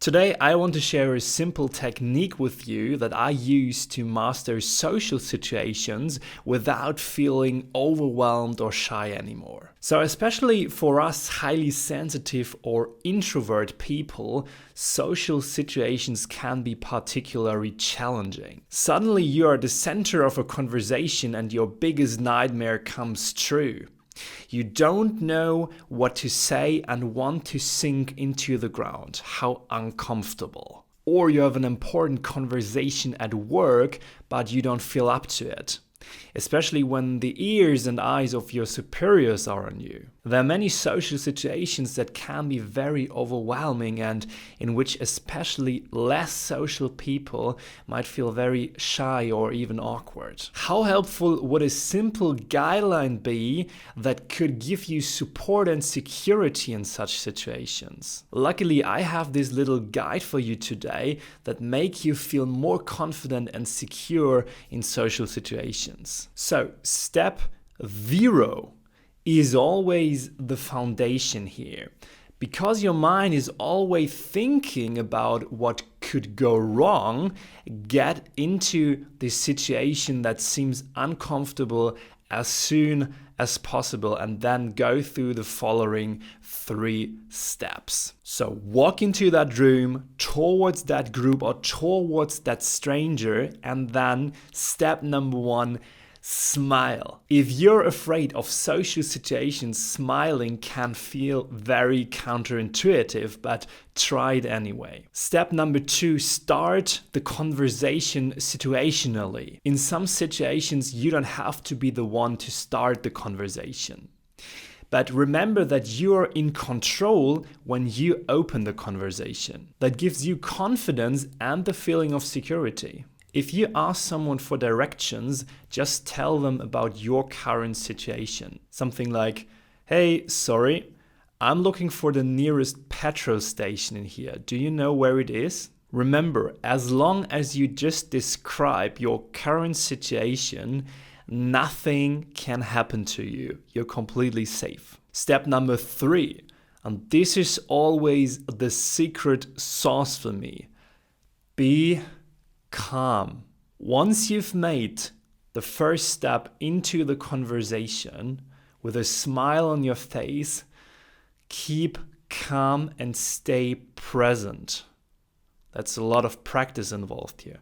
Today, I want to share a simple technique with you that I use to master social situations without feeling overwhelmed or shy anymore. So, especially for us highly sensitive or introvert people, social situations can be particularly challenging. Suddenly, you are the center of a conversation and your biggest nightmare comes true. You don't know what to say and want to sink into the ground. How uncomfortable. Or you have an important conversation at work, but you don't feel up to it. Especially when the ears and eyes of your superiors are on you. There are many social situations that can be very overwhelming and in which especially less social people might feel very shy or even awkward. How helpful would a simple guideline be that could give you support and security in such situations? Luckily, I have this little guide for you today that make you feel more confident and secure in social situations. So, step 0 is always the foundation here. Because your mind is always thinking about what could go wrong, get into the situation that seems uncomfortable as soon as possible and then go through the following 3 steps. So walk into that room, towards that group or towards that stranger, and then step number 1, smile. If you're afraid of social situations, smiling can feel very counterintuitive, but try it anyway. Step number 2, start the conversation situationally. In some situations, you don't have to be the one to start the conversation. But remember that you're in control when you open the conversation. That gives you confidence and the feeling of security. If you ask someone for directions, just tell them about your current situation. Something like, hey, sorry, I'm looking for the nearest petrol station in here. Do you know where it is? Remember, as long as you just describe your current situation, nothing can happen to you. You're completely safe. Step number 3, and this is always the secret sauce for me. Be calm. Once you've made the first step into the conversation with a smile on your face, keep calm and stay present. That's a lot of practice involved here.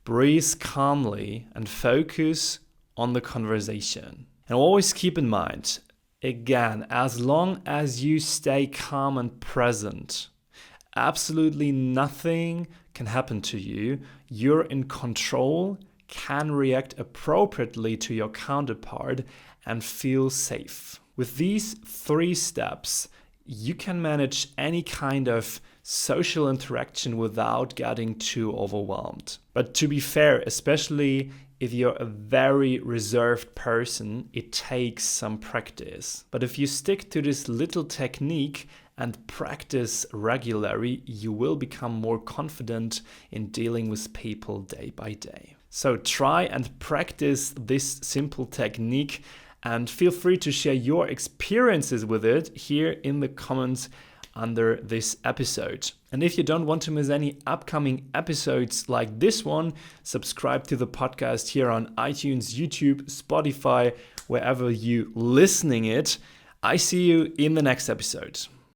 Breathe calmly and focus on the conversation. And always keep in mind, again, as long as you stay calm and present, absolutely nothing can happen to you. You're in control, can react appropriately to your counterpart, and feel safe. With these 3 steps, you can manage any kind of social interaction without getting too overwhelmed. But to be fair, especially if you're a very reserved person, it takes some practice. But if you stick to this little technique and practice regularly, you will become more confident in dealing with people day by day. So try and practice this simple technique and feel free to share your experiences with it here in the comments under this episode. And if you don't want to miss any upcoming episodes like this one, subscribe to the podcast here on iTunes, YouTube, Spotify, wherever you listening it. I see you in the next episode.